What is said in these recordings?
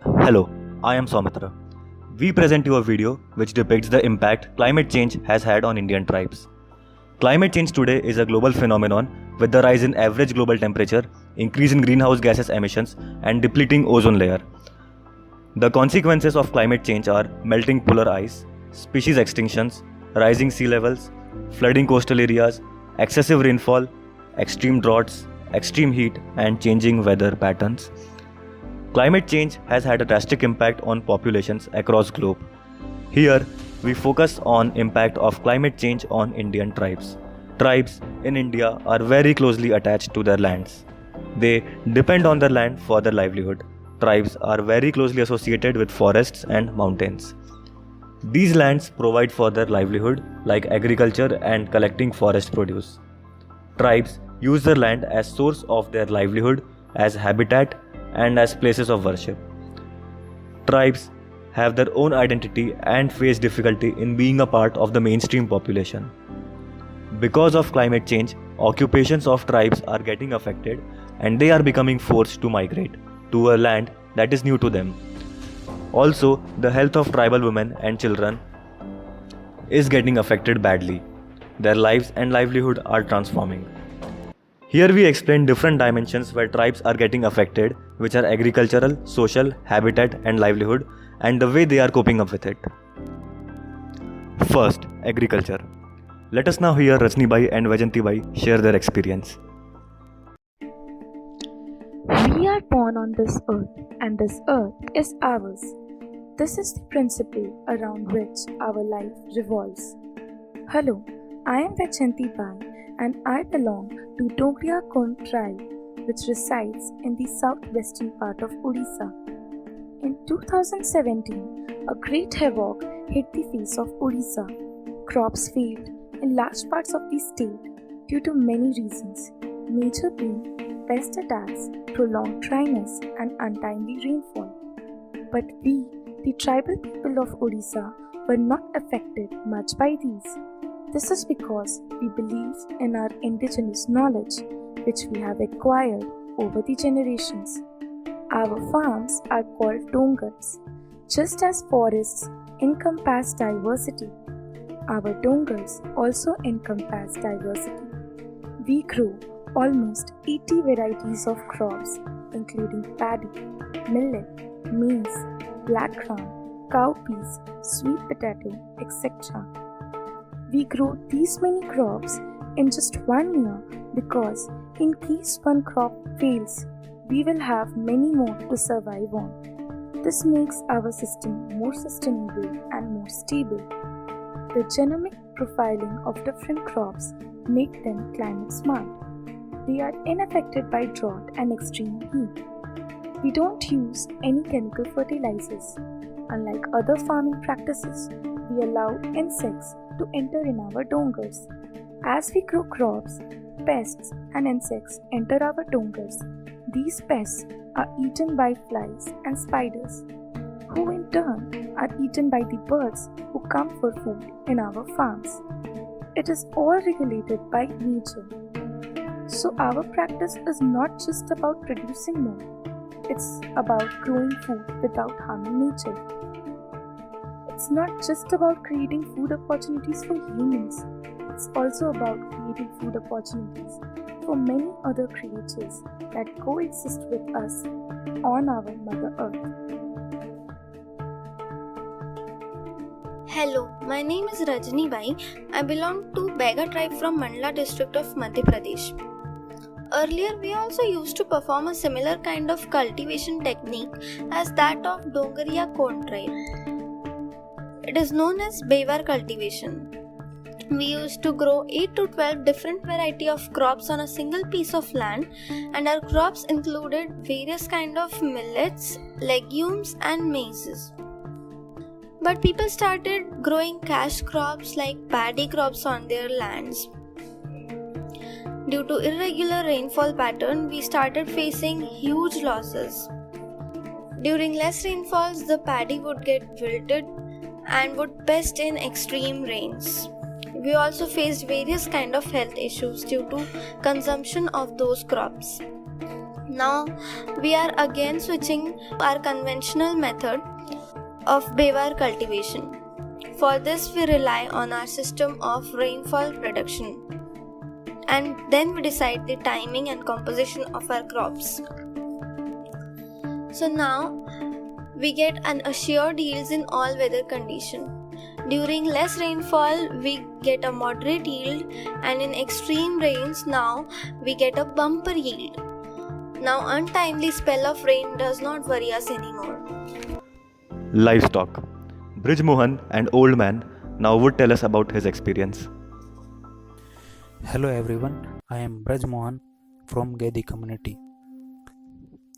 Hello, I am Soumitra. We present you a video which depicts the impact climate change has had on Indian tribes. Climate change today is a global phenomenon with the rise in average global temperature, increase in greenhouse gases emissions, and depleting ozone layer. The consequences of climate change are melting polar ice, species extinctions, rising sea levels, flooding coastal areas, excessive rainfall, extreme droughts, extreme heat, and changing weather patterns. Climate change has had a drastic impact on populations across globe. Here, we focus on impact of climate change on Indian tribes. Tribes in India are very closely attached to their lands. They depend on their land for their livelihood. Tribes are very closely associated with forests and mountains. These lands provide for their livelihood like agriculture and collecting forest produce. Tribes use their land as source of their livelihood, as habitat, and as places of worship. Tribes have their own identity and face difficulty in being a part of the mainstream population. Because of climate change, occupations of tribes are getting affected and they are becoming forced to migrate to a land that is new to them. Also, the health of tribal women and children is getting affected badly. Their lives and livelihood are transforming. Here we explain different dimensions where tribes are getting affected, which are agricultural, social, habitat and livelihood, and the way they are coping up with it. First, agriculture. Let us now hear Rajni Bai and Vajanti Bai share their experience. We are born on this earth, and this earth is ours. This is the principle around which our life revolves. Hello, I am Vajanti Bai, and I belong to Dongriya Kund tribe, which resides in the southwestern part of Odisha. In 2017, a great havoc hit the face of Odisha. Crops failed in large parts of the state due to many reasons, major being pest attacks, prolonged dryness, and untimely rainfall. But we, the tribal people of Odisha, were not affected much by these. This is because we believe in our indigenous knowledge, which we have acquired over the generations. Our farms are called dongars. Just as forests encompass diversity, our dongars also encompass diversity. We grow almost 80 varieties of crops, including paddy, millet, maize, black gram, cowpeas, sweet potato, etc. We grow these many crops in just 1 year because in case one crop fails, we will have many more to survive on. This makes our system more sustainable and more stable. The genomic profiling of different crops make them climate smart. They are unaffected by drought and extreme heat. We don't use any chemical fertilizers. Unlike other farming practices, we allow insects to enter in our dongars. As we grow crops, pests and insects enter our dongars. These pests are eaten by flies and spiders, who in turn are eaten by the birds who come for food in our farms. It is all regulated by nature. So our practice is not just about producing more, it's about growing food without harming nature. It's not just about creating food opportunities for humans, it's also about creating food opportunities for many other creatures that coexist with us on our Mother Earth. Hello, my name is Rajni Bai. I belong to Bega tribe from Mandla district of Madhya Pradesh. Earlier, we also used to perform a similar kind of cultivation technique as that of Dongriya Kond tribe. It is known as Bewar cultivation. We used to grow 8 to 12 different variety of crops on a single piece of land, and our crops included various kind of millets, legumes and maize. But people started growing cash crops like paddy crops on their lands. Due to irregular rainfall pattern, we started facing huge losses. During less rainfalls, the paddy would get wilted and would pest in extreme rains. We also faced various kind of health issues due to consumption of those crops. Now we are again switching our conventional method of bevar cultivation. For this we rely on our system of rainfall prediction, and then we decide the timing and composition of our crops. So now we get an assured yields in all weather condition. During less rainfall we get a moderate yield, and in extreme rains now we get a bumper yield. Now untimely spell of rain does not worry us anymore. Livestock. Brij Mohan, an old man, now would tell us about his experience. Hello everyone, I am Braj Mohan from Gedi community.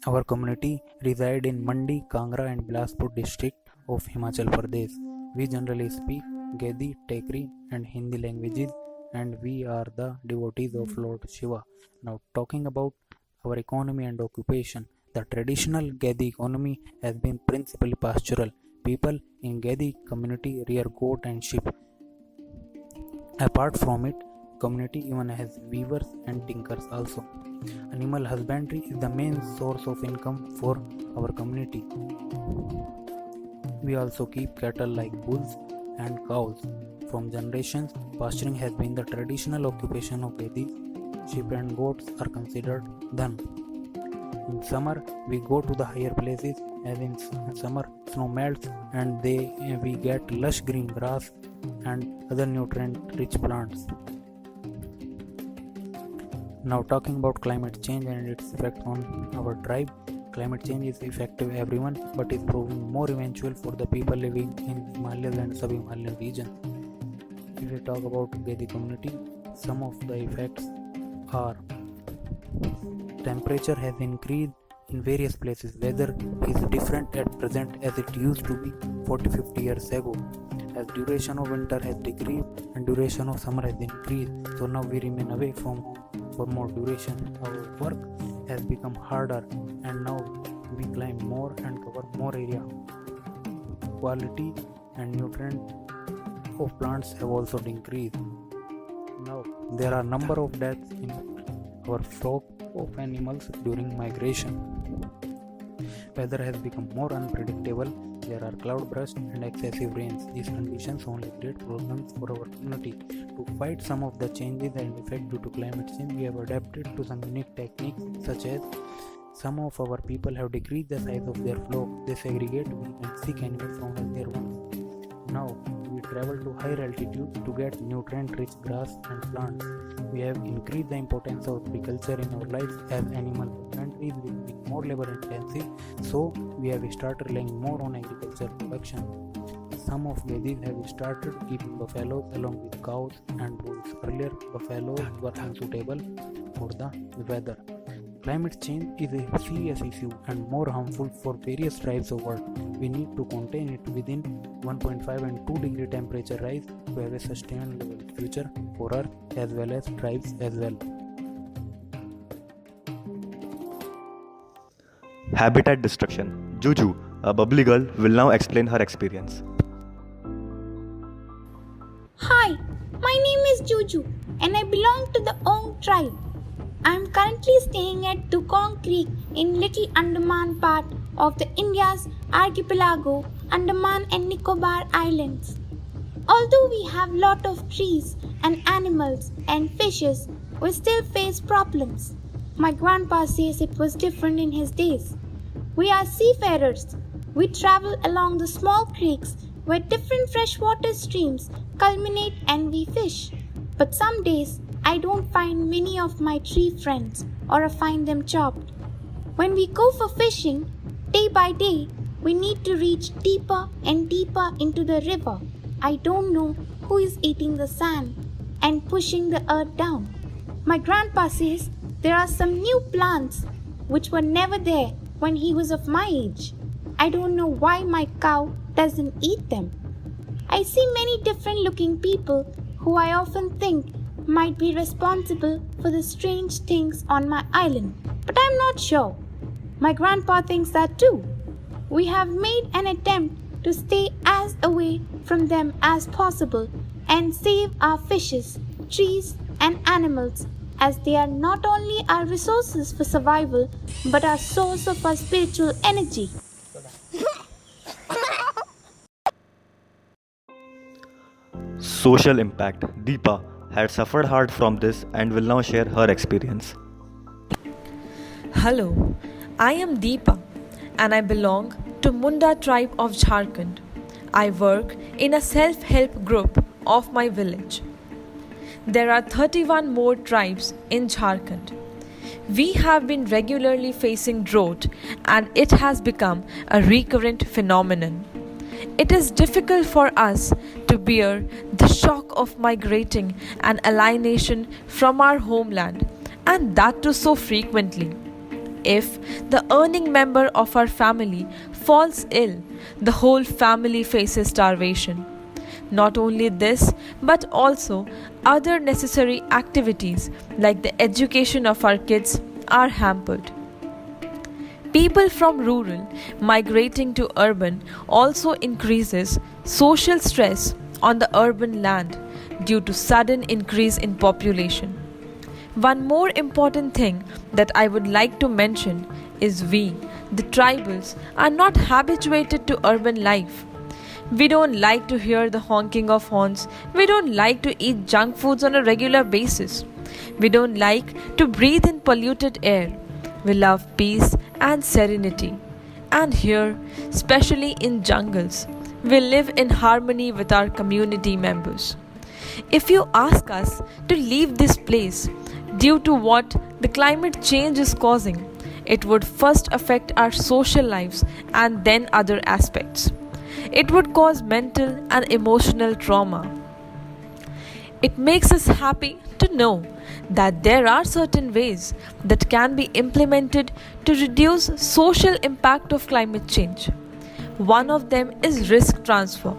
Our community reside in Mandi, Kangra and Bilaspur district of Himachal Pradesh. We generally speak Gedi, Tekri and Hindi languages, and we are the devotees of Lord Shiva. Now talking about our economy and occupation, the traditional Gedi economy has been principally pastoral. People in Gedi community rear goat and sheep. Apart from it, community even has weavers and tinkers also. Animal husbandry is the main source of income for our community. We also keep cattle like bulls and cows. From generations, pasturing has been the traditional occupation of Gedi. Sheep and goats are considered dhan. In summer, we go to the higher places, as in summer snow melts and we get lush green grass and other nutrient-rich plants. Now talking about climate change and its effect on our tribe. Climate change is effective everyone, but is proving more eventual for the people living in Himalayas and sub-Himalayan region. If we talk about Gedi community, some of the effects are: temperature has increased in various places. Weather is different at present as it used to be 40-50 years ago. As duration of winter has decreased and duration of summer has increased, so now we remain away from home for more duration. Our work has become harder and now we climb more and cover more area. Quality and nutrient of plants have also decreased. Now there are number of deaths in our flock of animals during migration. Weather has become more unpredictable. There are cloudbursts and excessive rains. These conditions only create problems for our community. To fight some of the changes and effect due to climate change, we have adapted to some unique techniques, such as some of our people have decreased the size of their flock. They segregate weak and sick animals from healthier ones. Now we travel to higher altitude to get nutrient-rich grass and plants. We have increased the importance of agriculture in our lives, as animal husbandry is becoming more labor intensive, so we have started relying more on agriculture production. Some of Gedis have started keeping buffaloes along with cows and bulls. Earlier, buffaloes were unsuitable for the weather. Climate change is a serious issue and more harmful for various tribes of world. We need to contain it within 1.5 and 2 degree temperature rise to have a sustainable future for Earth as well as tribes as well. Habitat destruction. Juju, a bubbly girl, will now explain her experience. Hi, my name is Juju and I belong to the Ong tribe. I am currently staying at Dukong Creek in Little Andaman part of the India's archipelago, Andaman and Nicobar Islands. Although we have lot of trees and animals and fishes, we still face problems. My grandpa says it was different in his days. We are seafarers. We travel along the small creeks where different freshwater streams culminate and we fish. But some days I don't find many of my tree friends or I find them chopped. When we go for fishing, day by day, we need to reach deeper and deeper into the river. I don't know who is eating the sand and pushing the earth down. My grandpa says there are some new plants which were never there when he was of my age. I don't know why my cow doesn't eat them. I see many different looking people who I often think might be responsible for the strange things on my island, but I'm not sure. My grandpa thinks that too. We have made an attempt to stay as away from them as possible and save our fishes, trees and animals as they are not only our resources for survival but our source of our spiritual energy. Social impact. Deepa had suffered hard from this and will now share her experience. Hello, I am Deepa and I belong to Munda tribe of Jharkhand. I work in a self-help group of my village. There are 31 more tribes in Jharkhand. We have been regularly facing drought and it has become a recurrent phenomenon. It is difficult for us to bear the shock of migrating and alienation from our homeland, and that too so frequently. If the earning member of our family falls ill, the whole family faces starvation. Not only this, but also other necessary activities like the education of our kids are hampered. People from rural migrating to urban also increases social stress on the urban land due to sudden increase in population. One more important thing that I would like to mention is we, the tribals, are not habituated to urban life. We don't like to hear the honking of horns. We don't like to eat junk foods on a regular basis. We don't like to breathe in polluted air. We love peace and serenity. And here, especially in jungles, we live in harmony with our community members. If you ask us to leave this place due to what the climate change is causing, it would first affect our social lives and then other aspects. It would cause mental and emotional trauma. It makes us happy to know that there are certain ways that can be implemented to reduce social impact of climate change. One of them is risk transfer,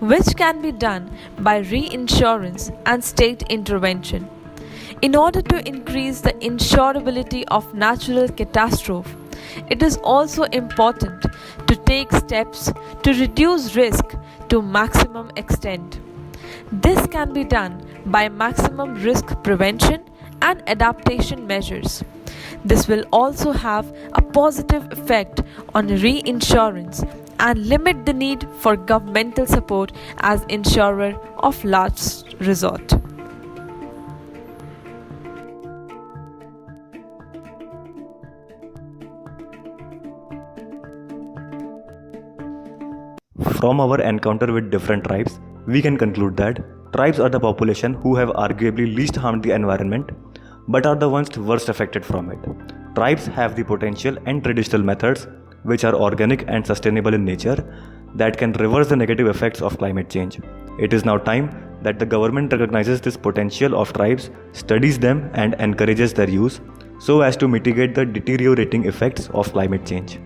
which can be done by reinsurance and state intervention. In order to increase the insurability of natural catastrophe, it is also important to take steps to reduce risk to maximum extent. This can be done by maximum risk prevention and adaptation measures. This will also have a positive effect on reinsurance and limit the need for governmental support as insurer of last resort. From our encounter with different tribes, we can conclude that tribes are the population who have arguably least harmed the environment but are the ones worst affected from it. Tribes have the potential and traditional methods which are organic and sustainable in nature that can reverse the negative effects of climate change. It is now time that the government recognizes this potential of tribes, studies them and encourages their use so as to mitigate the deteriorating effects of climate change.